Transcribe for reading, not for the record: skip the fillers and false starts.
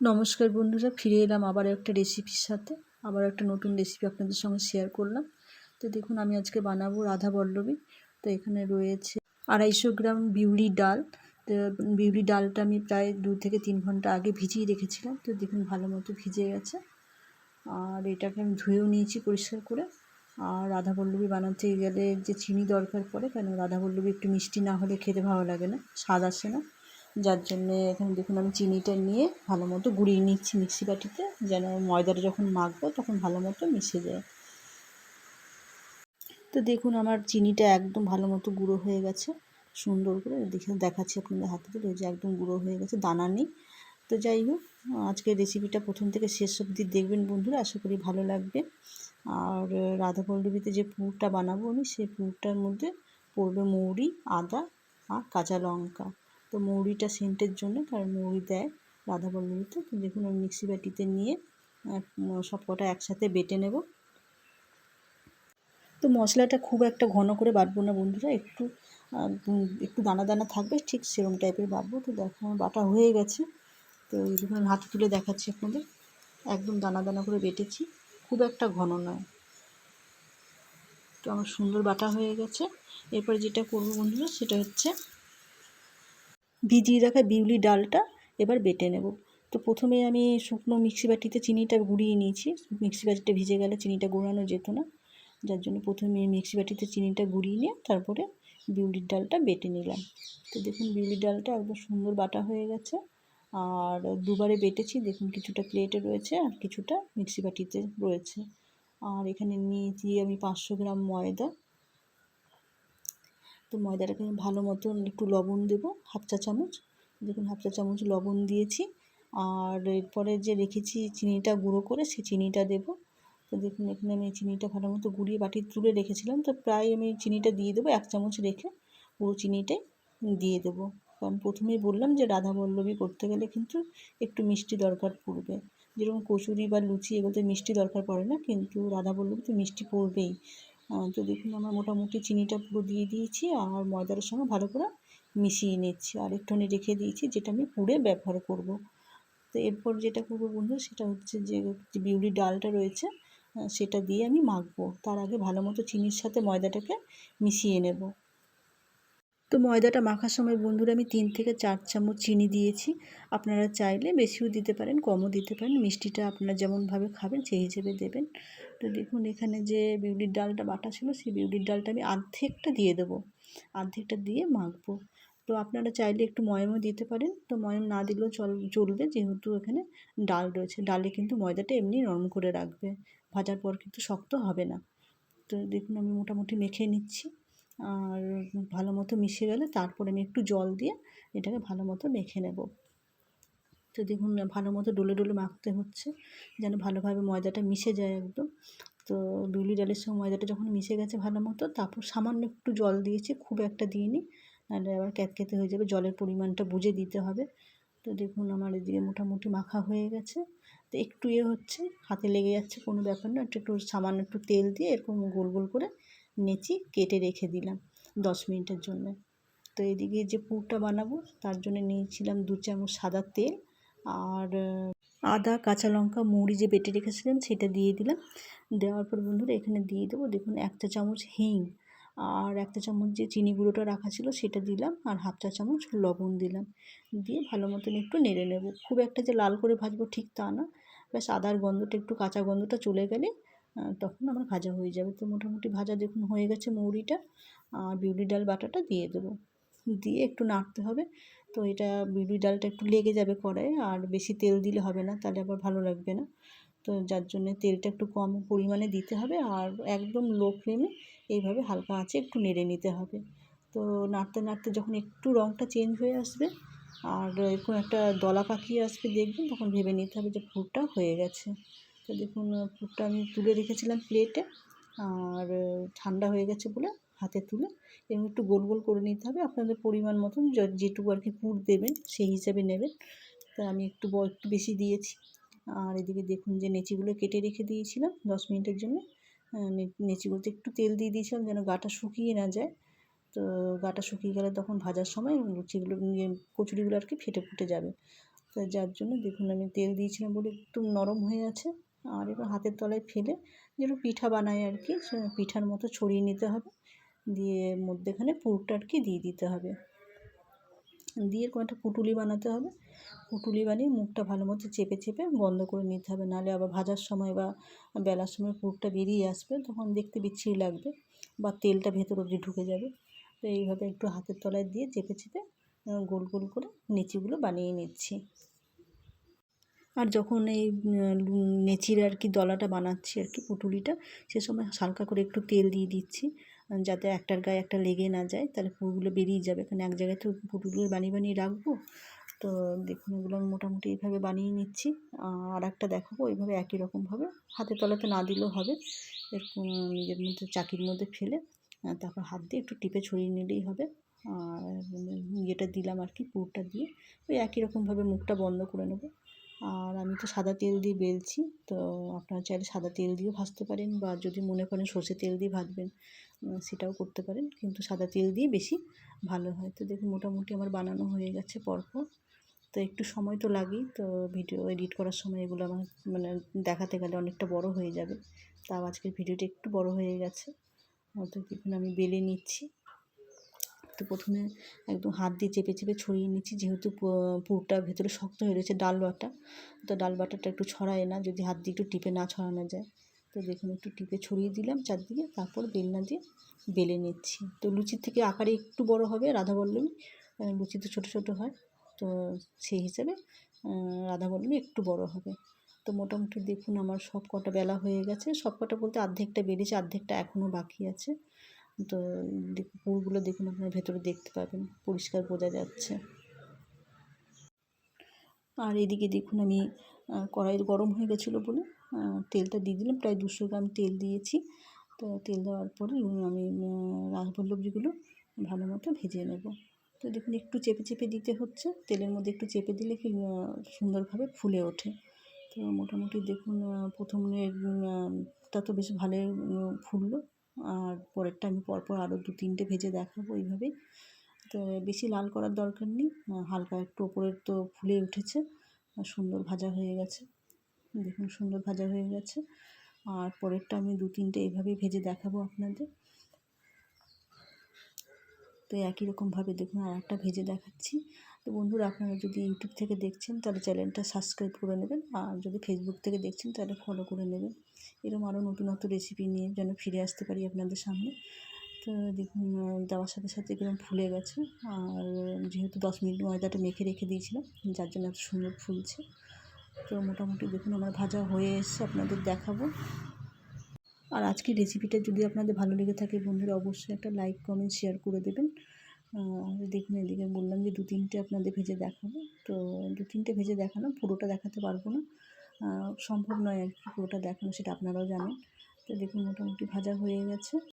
নমস্কার বন্ধুরা, ফিরে এলাম আবার একটা রেসিপির সাথে। আবার একটা নতুন রেসিপি আপনাদের সঙ্গে শেয়ার করলাম। তো দেখুন, আমি আজকে বানাবো রাধা বল্লভী। তো এখানে রয়েছে 250 গ্রাম বিউলি ডাল। তো বিউলি ডালটা আমি প্রায় 2 থেকে 3 ঘন্টা আগে ভিজিয়ে রেখেছিলাম। তো দেখুন, ভালো মতো ভিজে গেছে। আর এটাকে আমি ধুয়েও নিয়েছি পরিষ্কার করে। আর রাধা বল্লভী বানাতে গেলে যে চিনি দরকার পড়ে, কেন রাধা বল্লভী একটু মিষ্টি না হলে খেতে ভালো লাগে না, স্বাদ আসে না। যার জন্যে এখানে দেখুন আমি চিনিটা নিয়ে ভালো মতো গুঁড়িয়ে নিচ্ছি মিক্সি বাটিতে, যেন ময়দাটা যখন মাখবো তখন ভালো মতো মিশে যায়। তো দেখুন, আমার চিনিটা একদম ভালো মতো গুঁড়ো হয়ে গেছে। সুন্দর করে দেখাচ্ছি আপনাদের হাতে তুলে, যে একদম গুঁড়ো হয়ে গেছে, দানা নেই। তো যাই হোক, আজকের রেসিপিটা প্রথম থেকে শেষ অবধি দেখবেন বন্ধুরা, আশা করি ভালো লাগবে। আর রাধা পল্লবীতে যে পুরটা বানাবো আমি, সেই পুরটার মধ্যে পড়বে মৌরি, আদা আর কাঁচা লঙ্কা। তো মৌরিটা সেন্টের জন্য, কারণ মৌরি দেয় রাধা পল্লবীতে। তো দেখুন, আমি মিক্সি বাটিতে নিয়ে সব কটা একসাথে বেটে নেব। তো মশলাটা খুব একটা ঘন করে বাটবো না বন্ধুরা, একটু একটু দানা দানা থাকবে, ঠিক সেরকম টাইপের বাটবো। তো দেখো, আমার বাটা হয়ে গেছে। তো এই দেখুন, আমি হাতে তুলে দেখাচ্ছি আপনাদের, একদম দানা দানা করে বেটেছি, খুব একটা ঘন নয়। তো আমার সুন্দর বাটা হয়ে গেছে। এরপর যেটা করবো বন্ধুরা, সেটা হচ্ছে ভিজিয়ে রাখা বিউলি ডালটা এবার বেটে নেব। তো প্রথমে আমি শুকনো মিক্সি বাটিতে চিনিটা গুঁড়িয়ে নিয়েছি। মিক্সি বাটিটা ভিজে গেলে চিনিটা গুঁড়ানো যেত না, যার জন্য প্রথমে মিক্সি বাটিতে চিনিটা গুঁড়িয়ে নিয়ে তারপরে বিউলির ডালটা বেটে নিলাম। তো দেখুন, বিউলির ডালটা একদম সুন্দর বাটা হয়ে গেছে। আর দুবারে বেটেছি, দেখুন কিছুটা প্লেটে রয়েছে আর কিছুটা মিক্সি বাটিতে রয়েছে। আর এখানে নিয়েছি আমি 500 গ্রাম ময়দা। তো ময়দাটাকে আমি ভালো মতন একটু লবণ দেবো, হাফ চা চামচ। দেখুন, হাফ চা চামচ লবণ দিয়েছি। আর এরপরে যে রেখেছি চিনিটা গুঁড়ো করে, সেই চিনিটা দেবো। তো দেখুন, এখানে আমি চিনিটা ভালো মতো গুঁড়িয়ে বাটি তুলে রেখেছিলাম। তো প্রায় আমি চিনিটা দিয়ে দেবো, 1 চামচ রেখে পুরো চিনিটাই দিয়ে দেবো। কারণ প্রথমেই বললাম যে রাধা বল্লভী করতে গেলে কিন্তু একটু মিষ্টি দরকার পড়বে। যেরকম কচুরি বা লুচি এগুলোতে মিষ্টি দরকার পড়ে না, কিন্তু রাধা বল্লভীতে মিষ্টি পড়বেই। তো দেখুন, আমার মোটামুটি চিনিটা পুরো দিয়ে দিয়েছি, আর ময়দার সঙ্গে ভালো করে মিশিয়ে নিচ্ছি। আর একটুখানি রেখে দিয়েছি, যেটা আমি পুরে ব্যবহার করব। তো এরপর যেটা করবো বন্ধু, সেটা হচ্ছে যে বিউলি ডালটা রয়েছে, সেটা দিয়ে আমি মাখবো। তার আগে ভালো মতো চিনির সাথে ময়দাটাকে মিশিয়ে নেব। তো ময়দাটা মাখার সময় বন্ধুরা আমি 3 থেকে 4 চামচ চিনি দিয়েছি। আপনারা চাইলে বেশিও দিতে পারেন, কমও দিতে পারেন, মিষ্টিটা আপনারা যেমনভাবে খাবেন সেই হিসেবে দেবেন। তো দেখুন, এখানে যে বিউলির ডালটা বাটা ছিল, সেই বিউলির ডালটা আমি অর্ধেকটা দিয়ে দেবো, অর্ধেকটা দিয়ে মাখবো। তো আপনারা চাইলে একটু ময়ামও দিতে পারেন, তো ময়াম না দিলেও চলবে, যেহেতু এখানে ডাল রয়েছে। ডালে কিন্তু ময়দাটা এমনি নরম করে রাখবে, ভাজার পর কিন্তু শক্ত হবে না। তো দেখুন, আমি মোটামুটি মেখে নিচ্ছি। আর ভালো মতো মিশে গেলে তারপরে আমি একটু জল দিয়ে এটাকে ভালো মতো মেখে নেব। তো দেখুন, ভালো মতো ডলে ডলে মাখতে হচ্ছে, যেন ভালোভাবে ময়দাটা মিশে যায় একদম। তো বিউলি ডালের সঙ্গে ময়দাটা যখন মিশে গেছে ভালো মতো, তারপর সামান্য একটু জল দিয়েছি, খুব একটা দিইনি, নাহলে আবার ক্যাতক্যাতে হয়ে যাবে। জলের পরিমাণটা বুঝে দিতে হবে। তো দেখুন, আমার এদিকে মোটামুটি মাখা হয়ে গেছে। তো একটু হচ্ছে, হাতে লেগে যাচ্ছে, কোনো ব্যাপার না। একটু সামান্য একটু তেল দিয়ে এরকম গোল গোল করে নেচি কেটে রেখে দিলাম 10 মিনিটের জন্য। তো এদিকে যে পুরটা বানাবো, তার জন্য নিয়েছিলাম 2 চামচ সাদা তেল। আর আদা, কাঁচা লঙ্কা, মৌরি যে বেটে রেখেছিলাম সেটা দিয়ে দিলাম। দেওয়ার পর বন্ধুরা এখানে দিয়ে দেবো, দেখুন 1 চা চামচ হিং, আর 1 চা চামচ যে চিনি গুঁড়োটা রাখা ছিল সেটা দিলাম, আর হাফ চা চামচ লবণ দিলাম। দিয়ে ভালো মতন একটু নেড়ে নেব। খুব একটা যে লাল করে ভাজবো ঠিক তা না, ব্যাস আদার গন্ধটা, একটু কাঁচা গন্ধটা চলে গেলে তখন আমার ভাজা হয়ে যাবে। তো মোটামুটি ভাজা দেখুন হয়ে গেছে মৌরিটা। আর বিউলি ডাল বাটাটা দিয়ে দেবো, দিয়ে একটু নাড়তে হবে। তো এটা বিউলি ডালটা একটু লেগে যাবে কড়াইয়ে, আর বেশি তেল দিলে হবে না, তাহলে আবার ভালো লাগবে না। তো যার জন্যে তেলটা একটু কম পরিমাণে দিতে হবে, আর একদম লো ফ্লেমে এইভাবে হালকা আঁচে একটু নেড়ে নিতে হবে। তো নাড়তে নাড়তে যখন একটু রঙটা চেঞ্জ হয়ে আসবে আর এরকম একটা দলা পাকিয়ে আসবে দেখবেন, তখন ভেবে নিতে হবে যে পুরটা হয়ে গেছে। তো দেখুন, পুরটা আমি তুলে রেখেছিলাম প্লেটে, আর ঠান্ডা হয়ে গেছে বলে হাতে তুলে এরকম একটু গোল গোল করে নিতে হবে। আপনাদের পরিমাণ মতন যেটুকু আর কি পুর দেবেন সেই হিসাবে নেবেন। তা আমি একটু বেশি দিয়েছি। আর এদিকে দেখুন, যে নেচিগুলো কেটে রেখে দিয়েছিলাম 10 মিনিটের জন্য, নেচিগুলোতে একটু তেল দিয়ে দিয়েছিলাম যেন গাটা শুকিয়ে না যায়। তো গাটা শুকিয়ে গেলে তখন ভাজার সময় লুচিগুলো, কচুরিগুলো আর কি ফেটে ফুটে যাবে। তো যার জন্য দেখুন আমি তেল দিয়েছিলাম বলে একটু নরম হয়ে আছে। আর এবার হাতের তলায় ফেলে যেরকম পিঠা বানাই আর কি, পিঠার মতো ছড়িয়ে নিতে হবে, দিয়ে মধ্যেখানে পুরটা আর কি দিয়ে দিতে হবে, দিয়ে এরকম একটা পুঁটুলি বানাতে হবে। পুঁটুলি বানিয়ে মুখটা ভালো মতো চেপে চেপে বন্ধ করে নিতে হবে, নাহলে আবার ভাজার সময় বা বেলার সময় পুরটা বেরিয়ে আসবে, তখন দেখতে বিচ্ছিরি লাগবে বা তেলটা ভেতর অবধি ঢুকে যাবে। তো এইভাবে একটু হাতের তলায় দিয়ে চেপে চেপে গোল গোল করে নেচিগুলো বানিয়ে নিচ্ছি। আর যখন এই নেচির আর কি দলাটা বানাচ্ছি আর কি পুঁটুলিটা, সে সময় হালকা করে একটু তেল দিয়ে দিচ্ছি, যাতে একটার গায়ে একটা লেগে না যায়, তাহলে পুরগুলো বেরিয়ে যাবে, কারণ এক জায়গায় তো পুঁটুলিগুলো বানিয়ে বানিয়ে রাখবো। তো দেখুন এগুলো আমি মোটামুটি এইভাবে বানিয়ে নিচ্ছি। আর একটা দেখাবো এইভাবে একই রকমভাবে, হাতের তলাতে না দিলেও হবে, এরকম নিজের মধ্যে চাকির মধ্যে ফেলে তারপর হাত দিয়ে একটু টিপে ছড়িয়ে নিলেই হবে। আর ইয়েটা দিলাম আর কি, পুরটা দিয়ে ওই একই রকমভাবে মুখটা বন্ধ করে নেবো। আর আমি তো সাদা তেল দিয়ে বেলছি, তো আপনারা চাইলে সাদা তেল দিয়েও ভাজতে পারেন, বা যদি মনে করেন সর্ষে তেল দিয়ে ভাজবেন সেটাও করতে পারেন, কিন্তু সাদা তেল দিয়ে বেশি ভালো হয়। তো দেখুন মোটামুটি আমার বানানো হয়ে গেছে পরপর। তো একটু সময় তো লাগেই, তো ভিডিও এডিট করার সময় এগুলো আমার মানে দেখাতে গেলে অনেকটা বড় হয়ে যাবে, তাও আজকের ভিডিওটা একটু বড় হয়ে গেছে। তো দেখুন আমি বেলে নিচ্ছি। তো প্রথমে একদম হাত দিয়ে চেপে চেপে ছড়িয়ে নিচ্ছি, যেহেতু পুরটা ভেতরে শক্ত হয়ে রয়েছে ডাল বাটা, তো ডাল বাটাটা একটু ছড়ায় না যদি হাত দিয়ে একটু টিপে না ছড়ানো যায়। তো দেখুন একটু টিপে ছড়িয়ে দিলাম চারদিকে, তারপর বেলনা দিয়ে বেলে নিচ্ছি। তো লুচির থেকে আকারে একটু বড় হবে রাধাবল্লভী, লুচি তো ছোটো ছোটো হয়, তো সেই হিসাবে রাধাবল্লভী একটু বড় হবে। তো মোটামুটি দেখুন আমার সব কটা বেলা হয়ে গেছে, সব কটা বলতে অর্ধেকটা বেরিয়েছে, অর্ধেকটা এখনও বাকি আছে। তো পুরগুলো দেখুন আপনার ভেতরে দেখতে পাবেন, পরিষ্কার বোঝা যাচ্ছে। আর এদিকে দেখুন আমি কড়াই গরম হয়ে গেছিলো বলে তেলটা দিয়ে দিলাম, প্রায় 200 গ্রাম তেল দিয়েছি। তো তেল দেওয়ার পরে আমি রাজবল্লভীগুলো ভালো মতো ভেজে নেব। তো দেখুন একটু চেপে চেপে দিতে হচ্ছে, তেলের মধ্যে একটু চেপে দিলে কি সুন্দরভাবে ফুলে ওঠে। তো মোটামুটি দেখুন তা তো বেশ ভালোই ফুললো, আর পরেরটা আমি পরপর আরও 2-3টে ভেজে দেখাবো এইভাবেই। তো বেশি লাল করার দরকার নেই, হালকা একটু ওপরের তো ফুলে উঠেছে আর সুন্দর ভাজা হয়ে গেছে, দেখুন সুন্দর ভাজা হয়ে গেছে। আর পরেরটা আমি 2-3টে এইভাবেই ভেজে দেখাবো আপনাদের। তো একই রকমভাবে দেখুন আর একটা ভেজে দেখাচ্ছি। তো বন্ধুরা আপনারা যদি ইউটিউব থেকে দেখছেন তাহলে চ্যানেলটা সাবস্ক্রাইব করে নেবেন, আর যদি ফেসবুক থেকে দেখছেন তাহলে ফলো করে নেবেন, এরকম আরও নতুনত্ব রেসিপি নিয়ে যেন ফিরে আসতে পারি আপনাদের সামনে। তো দেখুন দেওয়ার সাথে সাথে এরকম ফুলে গেছে, আর যেহেতু 10 মিনিট ময়দাটা মেখে রেখে দিয়েছিলাম যার জন্য এত সুন্দর ফুলছে। তো মোটামুটি দেখুন আমার ভাজা হয়ে এসছে, আপনাদের দেখাবো। আর আজকের রেসিপিটা যদি আপনাদের ভালো লেগে থাকে বন্ধুরা অবশ্যই একটা লাইক কমেন্ট শেয়ার করে দেবেন। দেখুন এদিকে বললাম যে 2-3টে আপনাদের ভেজে দেখাবো, তো 2-3টে ভেজে দেখালাম, পুরোটা দেখাতে পারবো না, সম্ভব নয় আর কি পুরোটা দেখানো, সেটা আপনারাও জানেন। তো দেখুন মোটামুটি ভাজা হয়ে গেছে।